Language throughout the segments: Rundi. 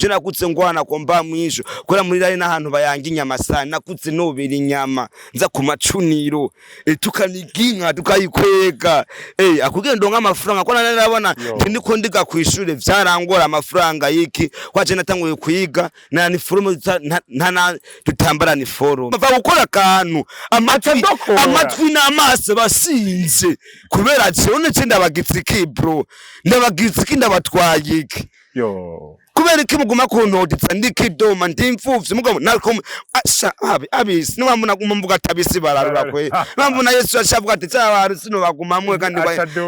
nakutse ngwana komba mwisho kora muri rari n'ahantu bayanga inyama sana nakutse nobera inyama nza ku macuniro tukaniginka tukayikwega akugenda nk'amafaranga ko narabona ndiko ndiga kwishure vyarangora amafaranga yiki kwaje natanguye kwiga na ni forume ntana tutambara ni forume bava gukora kantu amatwi n'amaso basinze kubera cyone ndabagitsiki bro ndabagitsiki ndabatwaye iki kubera iki muguma kuntoditsa ndikidoma ndimfuvye mugabo nako abisi nibamuna kumvuga atabisi bararura kwe bambuna Yesu yashavuga ati cyabari sino bagumamwe kandi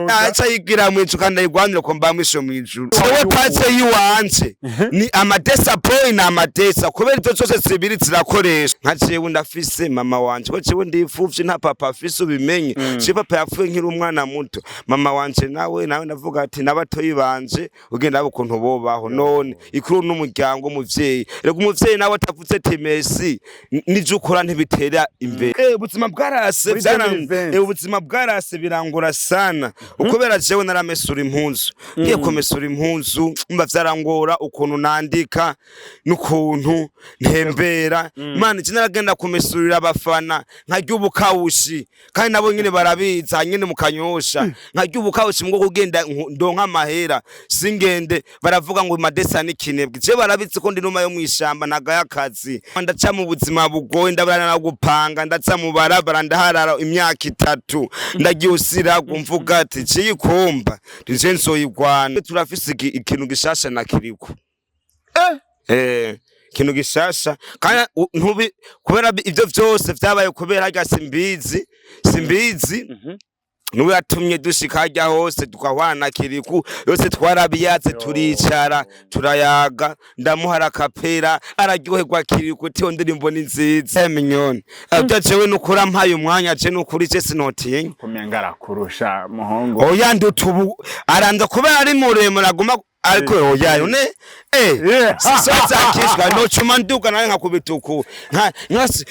acha yigira mwicu kandi igwanire ko mbamwisho mwijuru wowe patse yiwanje ni amadesa boy na amadesa kubera ivyo cyose sibiri zirakoresha nkaciye ndafise mama wanje ko ciwe ndifuvye nta papa afise ubimenye ci papa yapfuye nkiri umwana muto mama wanje nawe navuga ati nabatoyi banje ugenda abo kuntu bobaho none ikuru n'umuryango umuvyeyi rego umuvyeyi nawe atavutse temesi nije ukora ntibitera imbere ubuzima bwarase ubuzima bwarase birangura sana ukubera jewe naramesura impunzu ngiye komesura impunzu mba vyarangora ukuntu nandika n'ukuntu ntembera Imana je naragenda kumesurira abafana nkarya ubukawushi kandi nabo nyine barabiza nyine mukanyosha nkarya ubukawushi ngo kugenda ndonka amahera singende baravuga ngo madesa nikinebwe je barabitse ko ndi numa yo mwishamba nagaya akazi ndaca mu buzima bugoye ndabarana na gupanga ndaca mu barabara ndaharara imyaka 3 ndagiusira kumvuga ati ciyikomba nje nsoyigwana turafise ikintu gishasha nakiriko kintu gishasha kandi ntubi kubera ivyo vyose vyabaye kubera harya simbizi nuwe yatumye dushika ajya hose tukahwana kiriku yose twarabiyatse turicara turayaga ndamuhara kapera araryoherwa kiriku tiyo ndirimbo ni nziza minyoni abyacewe nukura mpaye umwanya je nukuri je sinotiye kumyangara kurusha muhongo oya ndutubu aranda kubera ari muremure aguma ariko oya none sasa kishwa no chuma nduka nawe nkakubituku nkasi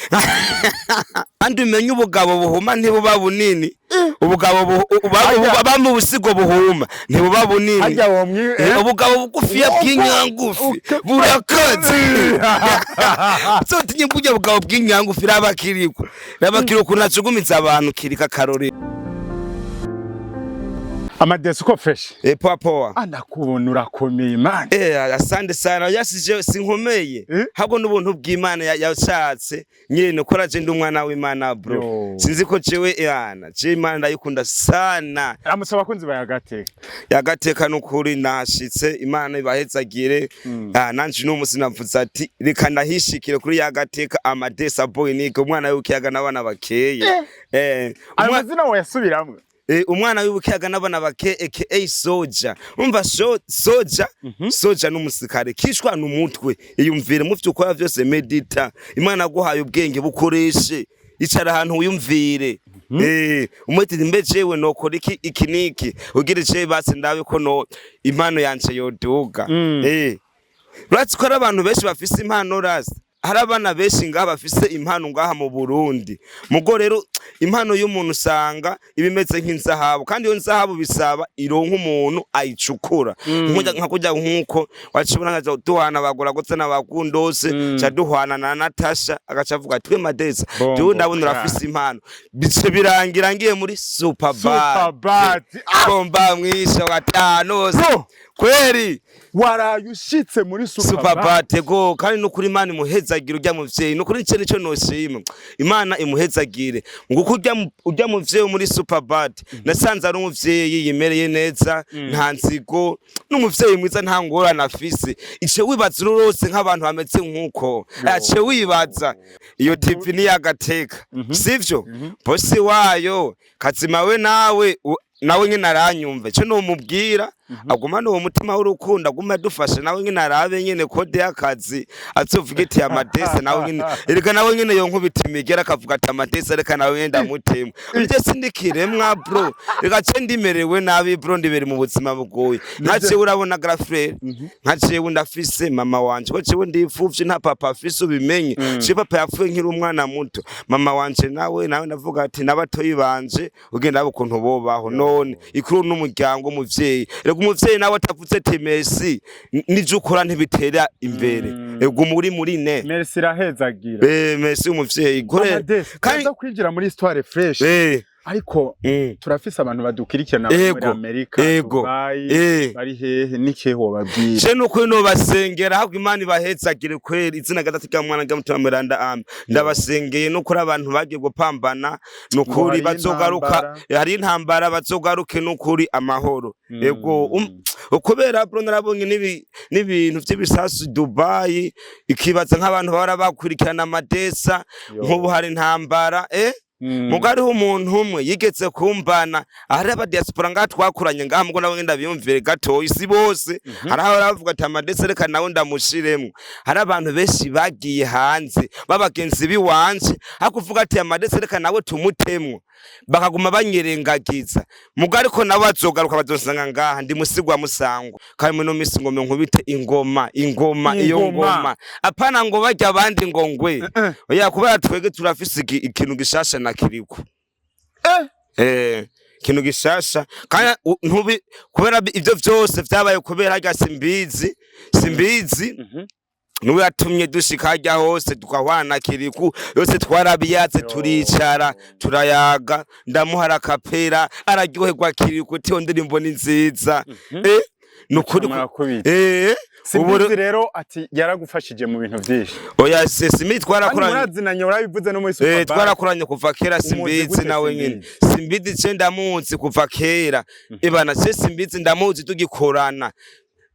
andi menye ubugabo buhuma ntibuba bunini ubugabo baba mu busigo buhuma ntibuba bunini hajya womwi ubugabo bugufiya bw'inyangufi burakaze so tinye bujya ubugabo bw'inyangufi rabakiriko nacugumitsa abantu kirika karore Amadeso ko fresh poa anakubona urakomeye man asande sana yasije sinkomeye hago n'ubuntu bw'Imana yashatse nyine koraje ndi umwana w'Imana bro sinzi ko jewe je Imana ndayikunda sana amusaba kunzi yagateka n'ukuri nashitse Imana ibahezagire nanje n'umusi navuze ati reka ndahishikire kuri yagateka amadesa boy niko umwana w'ukiyaga n'abana bakeye amazina we yasubiramwe umwana w'ibukiyaga n'abana bake aka soja umva soja n'umusikare kishwa n'umutwe iyumvire mufite ukora byose medita Imana guhaye ubwenge bukoreshe icara ahantu uyumvire umwete mbejewe nokora iki niki ugire je base ndawe ko no impano yanje yoduga ratsi ko abantu benshi bafise impano rasi harabana benshi ngaha bafise impano ngaha mu Burundi mugo rero impano y'umuntu usanga ibimeze nk'inzahabu kandi iyo nzahabu bisaba ironka umuntu ayicukura nka kujya nkuko wacibona nkaza duhana bagura gutse n'abakundose cha duhana na Natasha agacavuga twe madeza je ndabona urafise impano bice birangira ngiye muri superbat komba mwisha watano kweri warayushitse muri superbat go kandi no kuri Imana imuhezagira ujya mu vyeyi no kuri nico noshima Imana imuhezagire nguko ujya mu vyeyi muri superbat nasanze ari umuvyeyi yimereye neza nta nzigo n'umuvyeyi mwiza nta ngora nafise ice wibaza rose nk'abantu bameze nkuko ace wibaza iyo TV ni yagateka sivyo bosi wayo kazima we nawe nyine aranyumva cyo no mubwira agumana uwo mutima w'urukundo aguma dufashe nawe nyine arabe nyine kode y'akazi atsuvuga iti amadese nawe nyine ereka nawe nyine yonkubita imigera akavuga ati amadese reka nawe ndamutema urije sindikiremwa bro reka cyo ndimerewe nabi bro ndibere mu buzima bugoye ntace urabona grafrere ntace ndafise mama wanje ko cyo ndifuvye nta papa afise ubimenye cyo papa yapfuye nkiri umwana muto mama wanje nawe navuga ati nabatoyi banje ugenda abo kuntu bobaho none ikuru n'umuryango umuvyeyi umuvyeyi nawe atavuze ati merci n'ivyo ukora ntibitera imbere ego muri ne merci irahezagira merci umuvyeyi gore kandi kwinjira muri histoire fresh ariko turafise abantu badukirikirana muri Amerika bari hehe nikeho babwira je nuko no basengera ahubwo Imana ibahezagire kweri izina gatatu ka mwana gamutima Miranda ndabasengeye no kuri abantu bagiye gupambana nukuri bazogaruka hari intambara bazogaruke nukuri amahoro ego ukubera bro narabonye n'ibintu by'ibisasu Dubai ikibaza nk'abantu bara bakurikirana amadesa nk'ubu hari intambara mugari umuntu umwe yigeze kumbana ari aba diaspora ngatwakuranye ngaha mugo nawe ndabyumvire gato isi bose hari aho baravuga ati amadese reka nawe ndamushiremo hari abantu benshi bagiye hanze babagenzi biwanje akuvuga ati amadese reka nawe tumutemwo bakaguma banyerengagiza mugari ko nawe azogaruka bazosanga ngaha ndi musigwa musango kandi muno misi ngome nkubite ingoma iyo ngoma apana ngo bajya abandi ngo ngwe oya kubera twege turafise ikintu gishasha na kiriko ikintu gishasha kandi ntubi kubera ivyo vyose vyabaye kubera rya simbizi nuwe yatumye dushika hajya hose tukahwana kiriku yose twarabiyatse turicara turayaga ndamuhara kapera araryoherwa kiriku tiyo ndirimbo ni nziza nukuri Simbizi rero ati yaragufashije mu bintu byinshi oya Simbizi twarakoranye murazinanye urabivuze no muri super twarakoranye kuva kera Simbizi nawe nyine Simbizi ce ndamuzi kuva kera ibana ce Simbizi ndamuzi tugikorana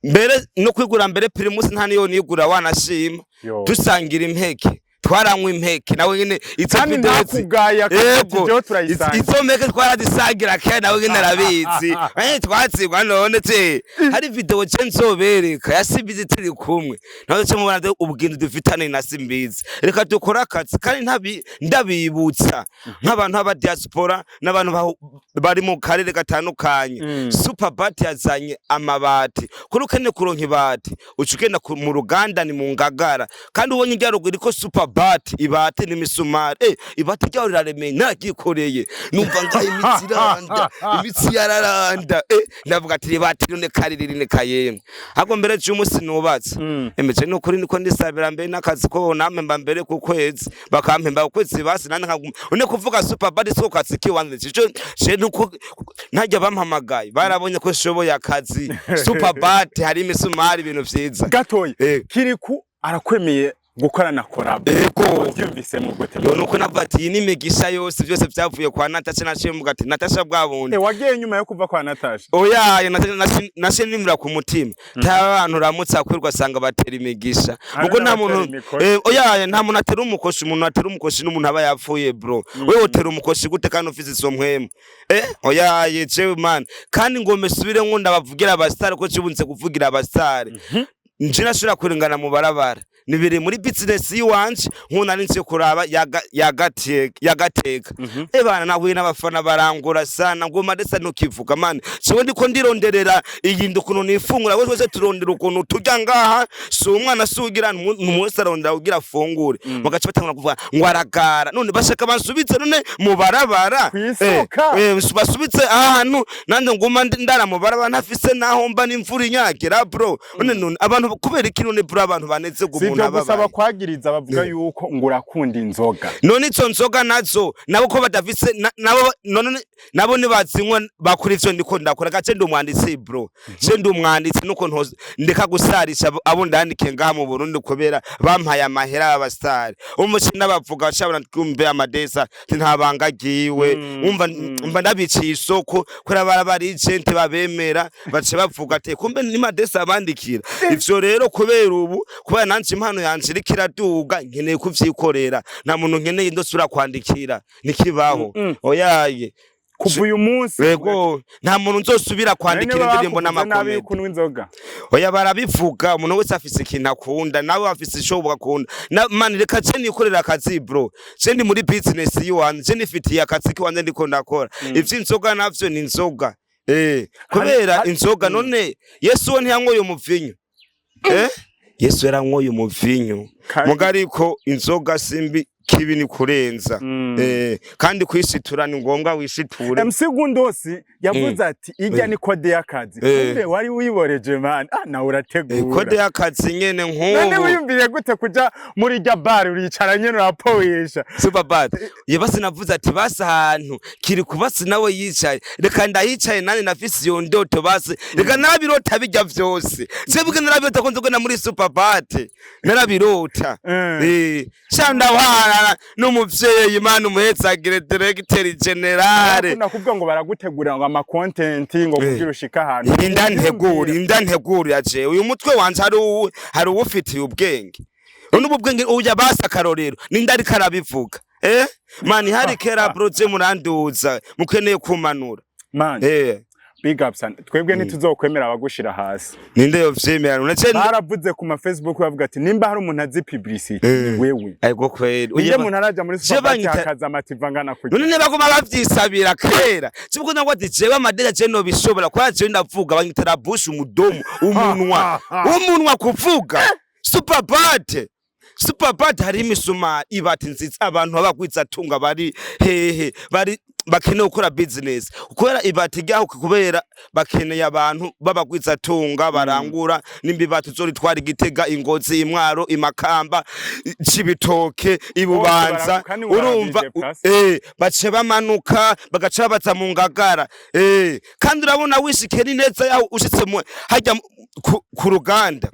mbere no kwigura mbere primus nta niyo nigura wanashima dusangira impeke twaranywa impeke nawe nyine kandi nakugaya kandi byo turayisanga izo mpeke twarazisangira kandi nawe nyine arabizi twatsigwa none te hari video ce nzobereka ya Simbizi turi kumwe nawe ce mubona ubwindu dufitane na Simbizi reka dukora akazi kandi ndabibutsa nk'abantu aba diaspora n'abantu bari mu karere gatandukanye super bat yazanye amabati kuri ukene kuronka ibati ucugenda mu ruganda ni mu Ngagara kandi ubonye iryaruguru riko super ibati n'imisumari ibati ryaho riraremeye nagikoreye numva ngaho imitsi yararanda ndavuga ati ibati rune karirine kayemwe ahubwo mbere cy'umunsi nubatse emeje n'ukuri niko ndisabira mbere n'akazi ko namemba mbere ku kwezi bakampemba ukwezi basi nane une kuvuga super bad so katsi kiwanze je nuko ntajya bampamagaye barabonye ko shoboye akazi super bad hari imisumari ibintu vyiza gatoye kiriku arakwemeye gukorana korabo byumvise mu gute nuko navati n'imigisha yose byose byavuye kwa Natasha naciye mu gati Natasha bwabundi wagiye nyuma yo kuva kwa Natasha oya nashe nimira ku mutima abantu ramutsa kwirwa sanga batera imigisha ubwo nta muntu oya nta muntu atera umukoshi umuntu atera umukoshi n'umuntu aba yapfuye bro wewe utera umukoshi gute kandi ufise izo mpwemu oya yewe man kandi ngome subire nkunda bavugira abastar ko cibunze kuvugira abastar njina shura kurengana mu barabara nibiri muri business yiwanje nkuna ninse kuraba yagateka ebana nahuye n'abafana barangura sana ngo madesa no kivuga man so ndiko ndironderera iyi ndukuno nifungura wese turondera ukuntu tujya ngaha so umwana sugira n'umwese arondera ugira fungure mugace batangura kuvuga ngo aragara none bashaka bansubitse none mu barabara basubitse ahantu nande nguma ndara mu barabara ntafise naho mba n'imvura inyagira bro none abantu kubera ikintu ne bro abantu baneze gusaba kwagiriza bavuga yuko ngo urakunda inzoga none izo nzoga nazo nabo ko badafise nabo nibazinywa bakuri ivyo ndiko ndakora gace ndumwanditsi bro je ndumwanditsi nuko ntoze ndeka gusarisha abo ndandike ngaha mu Burundi kubera bampaye amahera y'abastari umucinda bavuga cyabona twumve amadesa ntabangagiwe umva ndabiciye isoko kora barabari agent babemera bace bavuga ate kumbe ni madesa abandikira ivyo rero kubera ubu kubera nanje impano yanje rikiraduga nkeneye kuvyikorera nta muntu nkeneye ndosura kwandikira nikibaho oyaye kuva uyu munsi yego nta muntu nzosubira kwandikira indirimbo n'amakomedi kunywa inzoga oya barabivuga umuntu wese afise ikintu akunda nawe afise isho bugakunda man reka je nikorera akazi bro je ndi muri business yiwanje je nifitiye akazi kiwanje ndiko ndakora ivy'inzoga navyo ni inzoga kubera inzoga none Yesu we ntiyanyoye umuvinyo Yesu yaranyoye umuvinyo mugariko inzoga simbi kibi ni kurenza kandi kwishitura ni ngombwa wishiture. MC Gundosi yavuze ati ijya ni kode y'akazi kumbe wari wiboreje man na urategura kode y'akazi nyene nk'ubu none wiyumviye gute kuja muri rya bar uricara nyene urapowisha super bad yebase navuze ati basi ahantu kiri kubasi nawe yicaye reka ndahicaye nani nafise iyo ndoto basi reka narabirota bijya vyose sebwe narabirota ko nzogenda muri super bad narabirota shanda wana n'umuvyeyi Imana umuhetsagire directeur general nakubwa ngo baragutegura ngo ama content ngo kugira ushika ahantu indantegura yaje uyu mutwe wanje hari uwufitiye ubwenge n'ubu bwenge uya basa karorero nindari karabivuga mani hari kera projet muranduza mukeneye kumanura man big ups twebwe ntituzokwemera abagushira hasi ninde yovyemera unace baravuze ku ma Facebook bavuga ati nimba hari umuntu azi publicity wewe ariko kweli uye umuntu araja muri supermarket akaza amativa ngana kugira none bagoma bavyisabira kera sibwo nangwa ati jewe amadera je no bishobora kwa je ndavuga banyitara bush umudomo umunwa kuvuga super bad hari imisuma ibati nziza abantu babagwiza tunga bari hehe bari bakeneye gukora business ukora ibati ryaho kubera bakeneye abantu babagwiza tunga barangura nimbibati zori twari Gitega Ingozi Imwaro Imakamba Cibitoke Ibubanza urumva bace bamanuka bagaca baza mu Ngagara kandi urabona wishikeni neza yaho ushitse hajya ku ruganda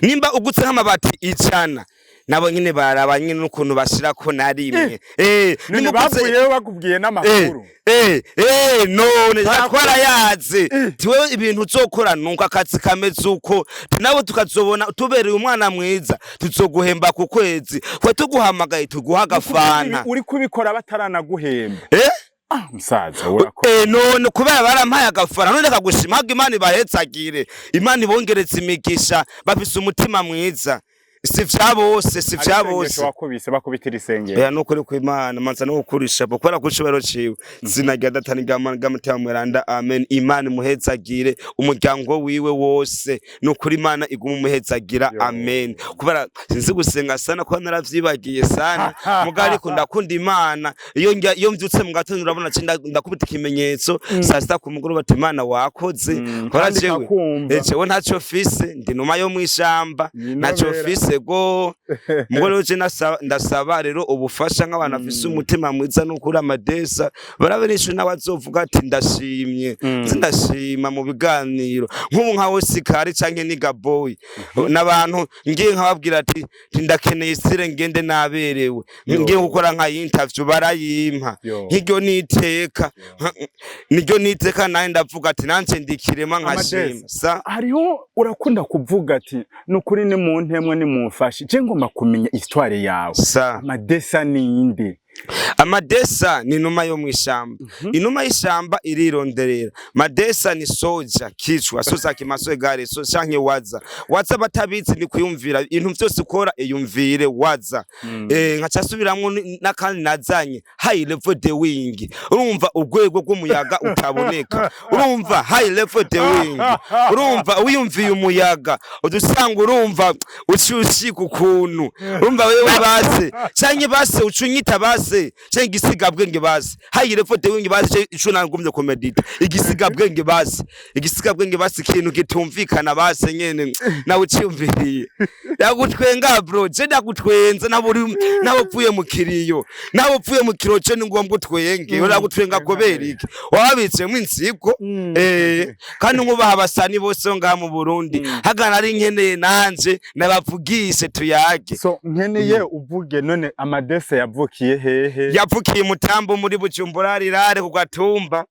nimba ugutse nk'amabati icana nabo nyine baraba nyine n'ukuntu bashira ko narimwe none bavuye bakubwiye n'amakuru none twara yaze tiwe ibintu uzokora nuko akazi kameze uko nawe tukazobona tubereye umwana mwiza tuzoguhemba ku kwezi kwa tuguhamagaye tuguha agafana uri kubikora bataranaguhemba musaza none kubera barampaye agafara none kagushima haga Imana ibahetsagire Imana ibongeretse imigisha bafise umutima mwiza si vyabose wakubise bakubitira isengero nukuri ku Imana manza no gukurisha bokora kucibero ciwe zina rya datani gamutima mweranda amen Imana muhetsagire umuryango wiwe wose nukuri Imana iguma muhetsagira amen kubera sinzi gusenga sana ko naravyibagiye sana mugari kunda Imana iyo mvyutse mu gatondo urabona ndakubita ikimenyetso saa sita ku mugoroba ati Imana wakoze kora jewe ntaco fise ndi numa yo mwishamba ntaco fise go mugore uje ndasaba rero ubufasha nk'abantu afise umutima mwiza n'ukuri amadesa barabenisha n'abazovuga ati ndashimye ndashima mu biganiro nk'ubu nkawe sikari canke ni gaboy n'abantu ngiye nkababwira ati ndakeneye isire ngende naberewe ngiye gukora nka interview barayimpa nk'iryo niteka naye ndavuga ati nanje ndikirema nkashima hariho urakunda kuvuga ati n'ukuri ni mu ntemwe ni mufashe je ngoma kumenya histoire yawe amadesa ninde amadesa ni numa yo mwishamba inuma y'ishamba irironderera madesa ni soja kicwa soza kimasoe gare so canke waza batabizi ni kuyumvira ibintu byose ukora iyumvire waza nkacasubiramwo nakandi nazanye high level the wing urumva urwego rw'umuyaga utaboneka urumva high level the wing urumva uyumviye umuyaga udusanga urumva ucushi kukuntu urumva wewe base canke base ucunyita base cenge igisigabwenge base hayire fote wingi base ico nangumye komedita igisigabwenge base ikintu gitumvikana base nyene nawe uciyumviriye yagutwenga bro je ndagutwenza nabo pfuye mu kiriyo ce ni ngombwa utwenge uragutwenga kobera iki wabitse mu insiko kandi nkubaha abasani bose ngaha mu Burundi hagana ari nkeneye nanje nabavugishe tuyage so nkeneye uvuge none amadese yavukiye hehe yavukiye mutambo muri Bujumbura rirare ku Gatumba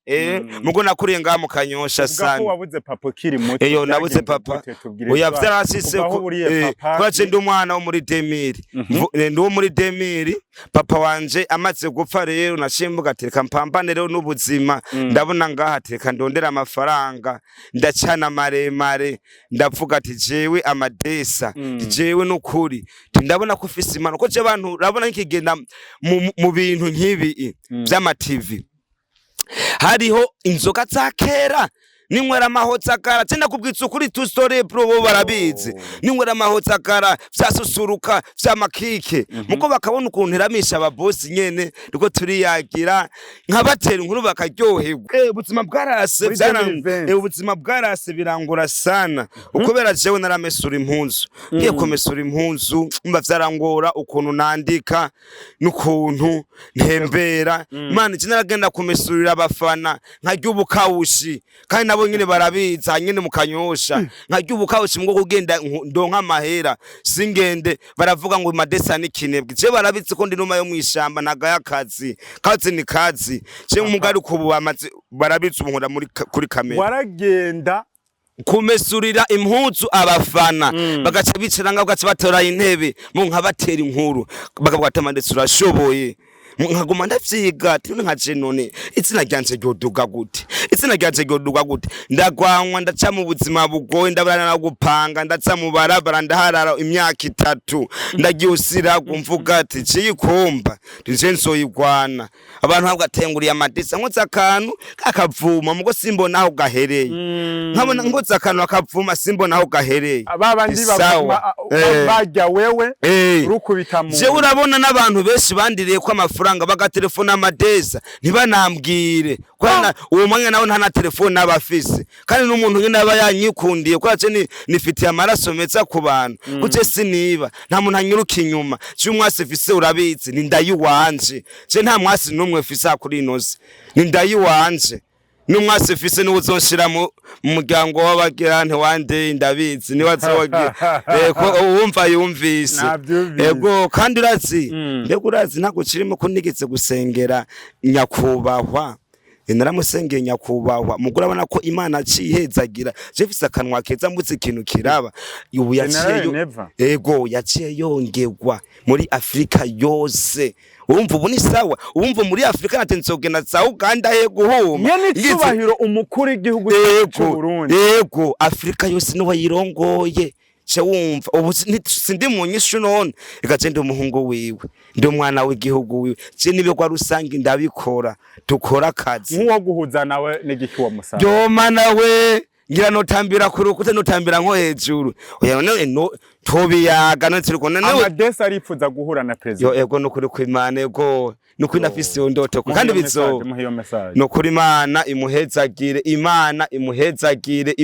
mugo nakuriye ngaha mu Kanyosha sana wabuze papa kiri muto nabuze papa oya vyarasise ko ndi umwana wo muri 2000 ndi wo muri 2000 papa wanje amaze gupfa rero nashimbuga atereka mpambane rero n'ubuzima ndabona ngaha atereka ndondera amafaranga ndacana maremare ndavuga ati jewe amadesa jewe n'ukuri ndabona ko ufise imana ko je abantu urabona nkigenda mu bintu nk'ibi by'ama TV hariho inzoga za kera ninywera amahotsakara cyenda kubwitsa ukuri tu story pro bo barabizi ninywera amahotsakara vyasusuruka vyamakike muko bakabona ukuntu iramisha ababosi nyene niko turiyagira nkabatera inkuru bakaryoherwa ubuzima bwarase ubuzima bwarase birangura sana ukubera jewe naramesura impunzu ngiye komesura impunzu mba vyarangora ukuntu nandika n'ukuntu ntembera Imana naragenda kumesurira abafana nkarya ubukawushi kandi nabo nyine barabiza nyine mukanyosha nkarya ubukawushi mwo kugenda ndonka amahera singende baravuga ngo madesa ni kinebwe je barabitse ko ndi numa yo mwishamba nagaya kazi ni kazi je umugari kubu amaze barabitse umuhora muri kuri kamera waragenda kumesurira impuzu abafana bagaca bicara ngaho batora intebe mu nkabatera inkuru bakavuga ati mandetse urashoboye nkaguma ndavyiga tino nkaje none itsina ryanje ryoduga gute ndagwanwa ndaca mu buzima bugoye ndabarana na gupanga ndaca mu barabara ndaharara imyaka 3 ndagyusira kumvuga ati ciyikomba nje nsoyigwana abantu habwa tenguriye amadisa nkotsa akantu kakavuma mugo simbona aho gahereye nkabona nkotsa akantu akavuma simbona aho gahereye abandi bajya wewe urukubita mu je urabona n'abantu benshi bandiriye ko amafaranga bagatelefona amadesa ntibanambwire kwana uwo mwanya nawe nta na telefone abafise kandi n'umuntu nyine aba yanyikundiye kwace nifitiye amaraso meza ku bantu kuce siniba nta muntu anyuruka inyuma cy'umwasi fise urabizi ni ndayiwanje je nta mwasi numwe fise kuri inoze ni ndayiwanje numwasi fise n'uzonshira mu muryango w'abagirante wande ndabizi ni wazogira ko uwumva yumvise ego kandi urazi nako kirimo ko nigeze gusengera nyakubahwa naramusengeye nyakubahwa mugura abana ko Imana cihezagira je fise akanwa keza mbutse ikintu kiraba ubu yaciye ego yaciye yongegwa muri Afrika yose urumva ubu ni sawa urumva muri Afrika natenzogena za Uganda he guhuma nyene umukuru igihugu cy'u Burundi ego Afrika yose no wayirongoye ce wumva ubu sindi mu nyishu none igacende umuhungu wiwe ndi umwana w'igihugu wiwe je nibe kwa rusangi ndabikora tukora akazi nkuwo guhuza nawe n'igiki wa musanga yoma nawe ngira notambira kurukute notambira nko hejuru oya no tobiyaga no turi kona nawe amadesa aripfuza guhura na president ego no kuri kwimana ego no kuri nafise yondoto kandi bizo no kuri Imana imuhezagire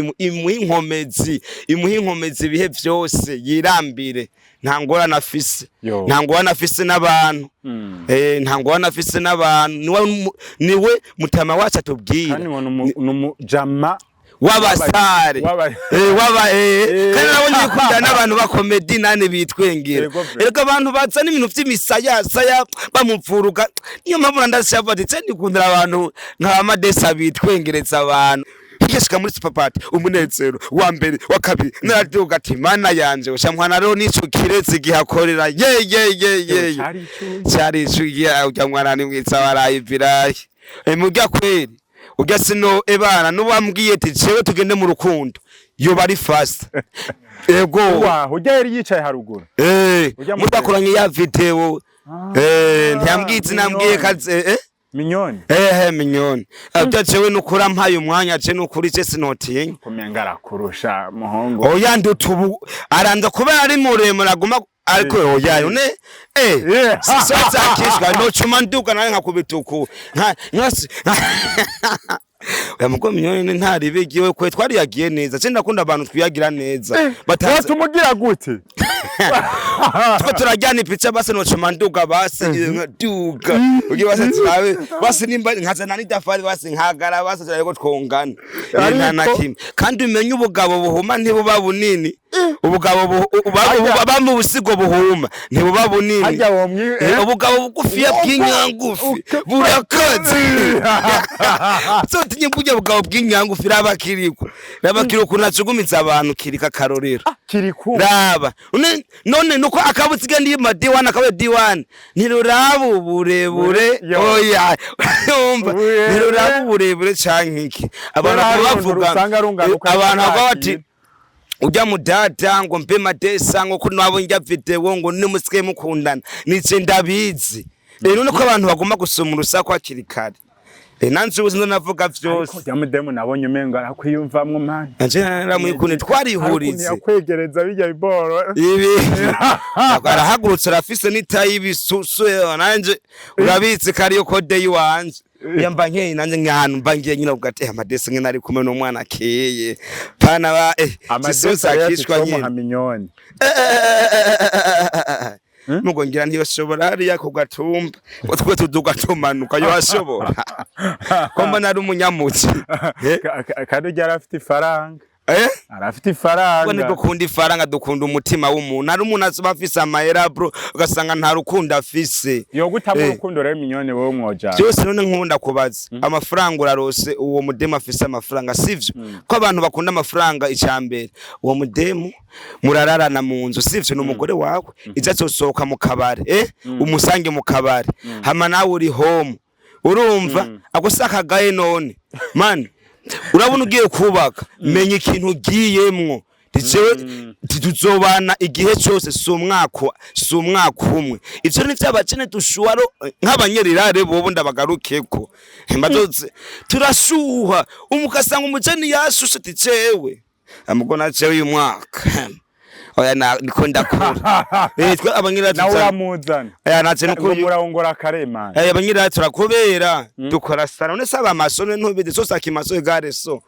imuhinkomezi bihe byose yirambire ntangora nafise n'abantu ntangora nafise n'abantu niwe mutama wacu atubwira kandi n'umujama wabasare kandi nabo nyikunda n'abantu ba comedy nane bitwengera erega abantu baza n'ibintu by'imisaya bamupfuruka niyo mpamvu ndashavaditse ndikundira abantu nka Madesa bitwengeretsa abantu higeshika muri Superparty umunezero wa mbere wa kabiri naraduga ati Mana yanje ushamwana rero nico kiretse gihakorera ye cyari icugiye ujya mwana ni mwitsa barayiviraye mujya kweri ujya sino ebana n'ubambwiye ati cewe tugende mu rukundo yo bari fast ego ujya yari yicaye haruguru mutakoranye ya video ntiyambwiye nambwiye kaze Minyoni minyoni abyacewe nukura mpaye umwanya ce nukuri ce sinotiye kumengara kurusha muhongo oya ndutubu aranda kuba ari muremura aguma ariko oya none sisatsa kishwa no chuma nduka nawe nkakubituku nkasi Muko minyoni ntari bigiwe kwe twari yagiye neza cyenda kunda abantu twiyagira neza batumugira gute twa turajyana ipica base no chumanduka base nduka ugiye base tsawe base nimba nkazana n'idafari base nkagara base cyareko twongana nta kimwe kandi umenye ubugabo buhuma ntibuba bunini ubugabo baba mu busigo buhuma ntibuba bunini ubugabo bugufiya bw'inyangufi burakaze tinye kujya bugabo bw'inyangufi rabakiriko nacugumitsa abantu kirika karorero kiriku raba none nuko akabutsiga ndi madiwana akabe diwan ntirurabu burebure oya umva ntirurabu burebure cankiki abantu bavuga abantu bati ujya mudata ngo mpe Madesa ngo kuno abo njya video ngo nimusike mukundana nice ndabizi rero nuko abantu bagomba gusoma urusako akirikare Nanze ubuze navuga vyose. Ariko jamudemu nabonye umenga akwiyumvamwe man. Anje naramwikune twarihurize. Yakwegereza bijya biboro. Ibi. Arahagurutse arafise n'itayi ibisusu nanje urabitse kariyo kode yiwanje. Yamba nkeye nanje nk'ahantu mbangiye nyina ugate amadese nke nari kumwe n'umwana akeye. Pana ba sisosa akishwa nyine. Mugo ngira ntiyoshobora hariya ku gatumba twe tudugacumanuka yo ashobora ko mbona ari umunyamutsi kandi ujya arafite ifaranga arafite ifaranga ubone dukunda ifaranga dukunda umutima w'umuntu ari umuntu azuba afise amahera bro ugasanga nta rukundo afise yo gutamo urukundo rero minyone wowe mwoja byose none nkunda kubaza amafaranga urarose uwo mudemu afise amafaranga sivyo ko abantu bakunda amafaranga icambere uwo mudemu murararana mu nzu sivyo n'umugore wawe izasosoka mu kabare umusange mu kabare hama nawe uri home urumva agusaka gaye none man urabona ugiye kubaka menya ikintu ugiyemwo Ticewe tuzobana igihe cyose si umwaka umwe ivyo ni vy'abakene dushuwaro nk'abanyerirare bobo ndabagarukeko mbazoze turashuha umukasanga umujeni yashushe ticewe amugona cewe uyu mwaka oya niko ndakura twe abanyira turamuzana nace nuko murangora karema abanyira turakobera dukora sara none saba masone ntubide so sakimaso egare so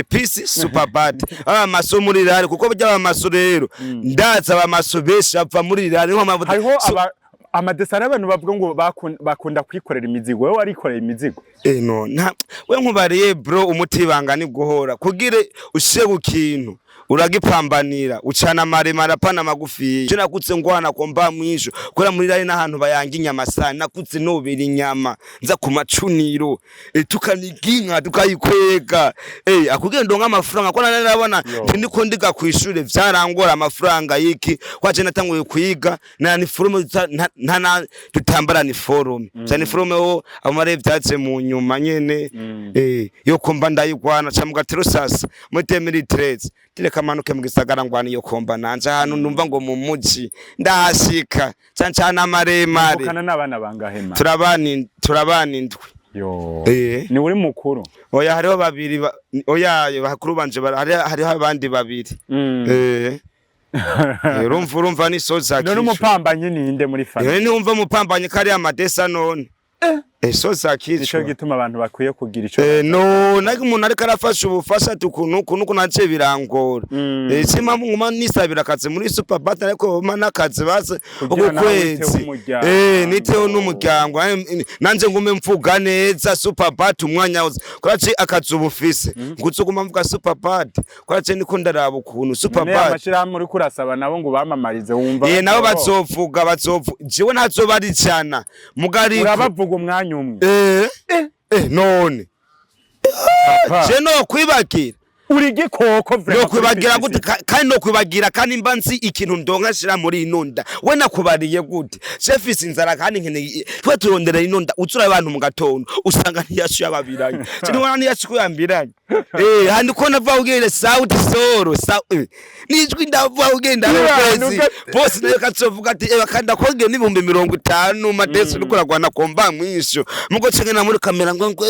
peace super bad amaso muri rare kuko byaba amaso rero ndaza abamaso beshi apfa muri rare nko mavuta hariho amadesara abantu bavuga ngo bakunda kwikorera imizigo wewe arikorera imizigo no we nkubariye bro umutibanga ni guhora kugire ushe gukintu uragipambanira ucana maremara pana magufi je nakutse ngwana ko mba mwisho kora muri rari n'ahantu bayanga inyama sana nakutse nobera inyama nza ku macuniro tukaniginka tukayikwega akugenda ndonka amafaranga ko narabona ndiko ndiga kw'ishure vyarangora amafaranga yiki kwaje natanguye kwiga na ni forume ntana tutambara ni forume cyane forume ho amare vyatse mu nyuma nyene yo komba ndayigwana camugatero sasa mutemeri 13 manuke mu gisagara ngwani yo komba nanje hano numva ngo mu muji ndahashika cancana maremare ukana nabana bangahe ma turabana indwi yo ni uri mukuru oya hariho babiri oya bakuru banje hariho abandi babiri urumva ni soza none umupambanye ninde muri famille ni umva umupambanye kari amadesa none soza kicho nico gituma abantu bakwiye kugira ico no nagi umuntu ariko arafasha ubufasha tukunuko nace birangora sima nguma nisabira akaze muri super bat ariko manakaze base ukwezi niteho n'umuryango nanje ngume mvuga neza super bat umwanya kurace akaze ubufise nguzuguma mvuga super bat kurace niko ndaraba ukuntu super bat amashira muri kurasaba nabo ngo bamamarize wumva nabo bazovuga jewe ntazoba ari cyana mugari urabavuga umwanya none je no kwibagira uri gikoko no kwibagira gute kandi no kwibagira kandi mbanzi ikintu ndonka shira muri inonda we nakubariye gute chefisi inzara kandi nkene twe turondera inonda utsura abantu mu gatondo usanga ntiyashu yababiranye sinibona ntiyashu kuyambiranye handi ko nava ugere sauti soro nijwi ndava ugenda kwezi boss nayo katsovuga ati bakanda konge n'ibihumbi 50 madeso dukoragwana komba mwisho mugo cengena muri kamera ngo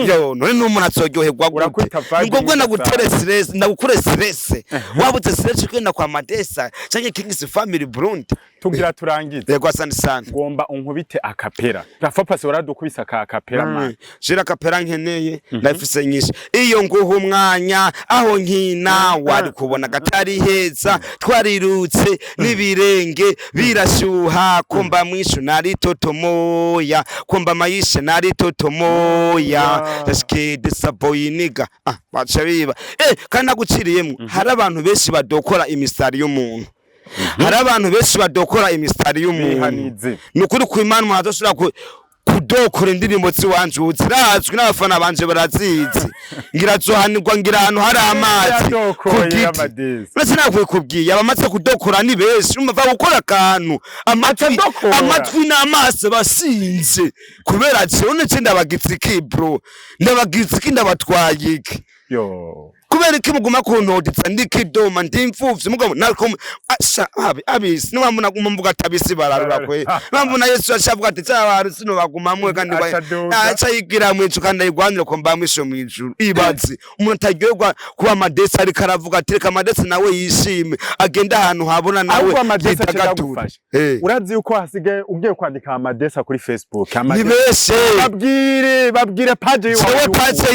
yo none n'umuntu atsoryoherwa gute ngo gwe nagutere stress ndagukure stress wabutse stress kwenda kwa madesa canke King's family Burundi tugira turangize yego asante sana ngomba unkubite akapera rafa pasi waradukubisa akapera man shira akapera nkeneye ndafise nyinshi iyo nguha umwanya aho nkina wari kubona gatari heza twarirutse nibirenge birashuha komba mwishu nari totomoya komba mayishe nari totomoya dashike desaboyiniga bacha biba kandi aguciriyemwe hari abantu benshi badokora imisari y'umuntu hari abantu benshi badokora imisari y'umuntu nukuri ku Imana mwazoshira kudokora indirimbo ziwanje uzirazwe n'abafana banje barazizi ngira zohanirwa ngira ahantu hari amazi uretse nakwiye kubwiye abamaze kudokora ni benshi umva gukora akantu amatwi n'amaso basinze kubera cyo none cyo ndabagitsiki bro ndabatwaye iki kubera iki muguma kuntotitsa ndikidoma ndimfuvye mugabo nariko asha abisi niwamuna kumvuga tabisi bararura kwe bamvuna Yesu ashavuga ati cyabari sino bagumamwe kandi acha yigira mwicu kandi igwanire ko mbamwisho mwijuru ibazi umuntu ataryoherwa kuba amadesi ari karavuga ati reka amadesi nawe yishime agenda ahantu habona nawe yitagafasha urazi uko hasigaye ugiye kwandika amadesi kuri Facebook nibeshe babwire page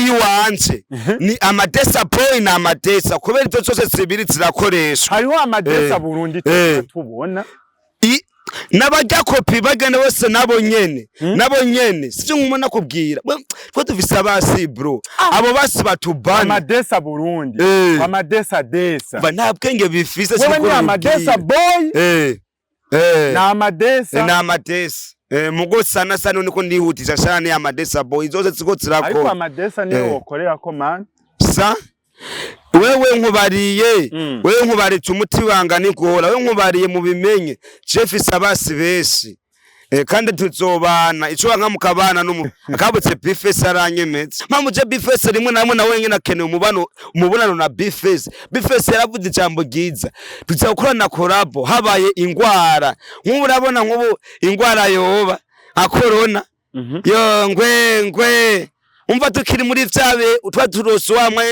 yiwanje ni amadesa boy na amadesa kubera icyo cyose sibiri zirakoreshwa hariho amadesa Burundi tubona nabajya kopi bagane bose nabo nyene sije nkumona kubwira twa tuvise abasi bro abo basi batubana amadesa Burundi amadesa desa ba nta bwenge bifise siko ni amadesa boy na amadesa mugo sana niko ndihutisha cyane amadesa boy zose ziko zirako ariko amadesa niyo wokorera ko man sa wewe nkubariye umuti wangana igora wewe nkubariye mu bimenye chef sabasi beshi kandi tuzobana ico wanka mukabana akabutse bifese aranyemetse mpamuje bifese rimwe namwe na wenyine akeneye umubonano na bifese yaravuze ijambo giza tuzakorana collabo habaye ingwara nk'ubu urabona nk'ubu ingwara yoba akorona yo ngwe umva tukiri muri vyabe utwa turoso wamwe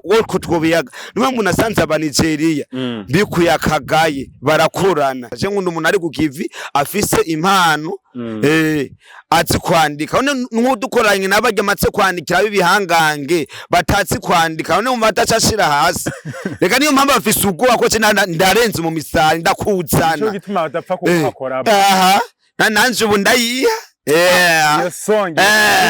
woko twobiyaga numwe nasanze aba Nigeria bikuyakagaye barakorana je nkunda umuntu ari kukivi afise impano azi kwandika none nkudukoranye nabajya matse kwandikira bibihangange batatsi kwandika none umva atacashira hasi reka niyo mpamvu afise ubwoba ko ndarenze mu misari ndakuzana cyo gituma badapfa kubakora nanje ubu ndayiha iyo songe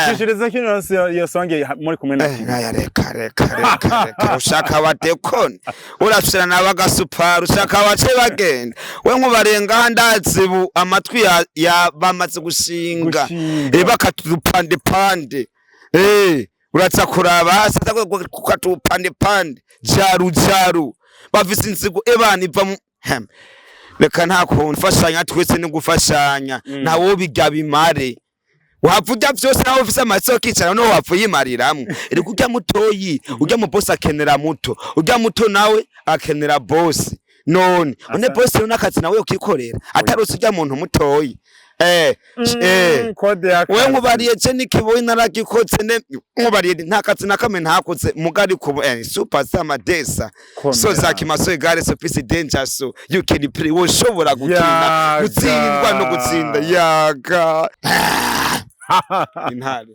ishishiriza kino iyo songe muri kumwe na reka ushaka batekone urashira nabaga super ushaka bace bagenda we nkubarenga ndazibu amatwi ya bamaze gushinga bakatupande pande uratsa kuraba hasi kukatupande pande jaru bavise inzigo ebana iva mu reka nta kumfashanya twese ni gufashanya nawo bijya bimare wavuga byose nawo ufise amaso kicara no wapfuyimariramwe reka ujya mutoyi ujya mu boss akenera muto ujya muto nawe akenera boss none one boss yo nakazi nawe ukikorera atarose ujya muntu mutoyi we nkubariye je nikiboye naragikotse nkubariye nta kazi nakame ntakoze mugari ku super samadesa so zakimaso igare so peace danger so you can play woshobora gukina gutsindwa no gutsinda yaga intare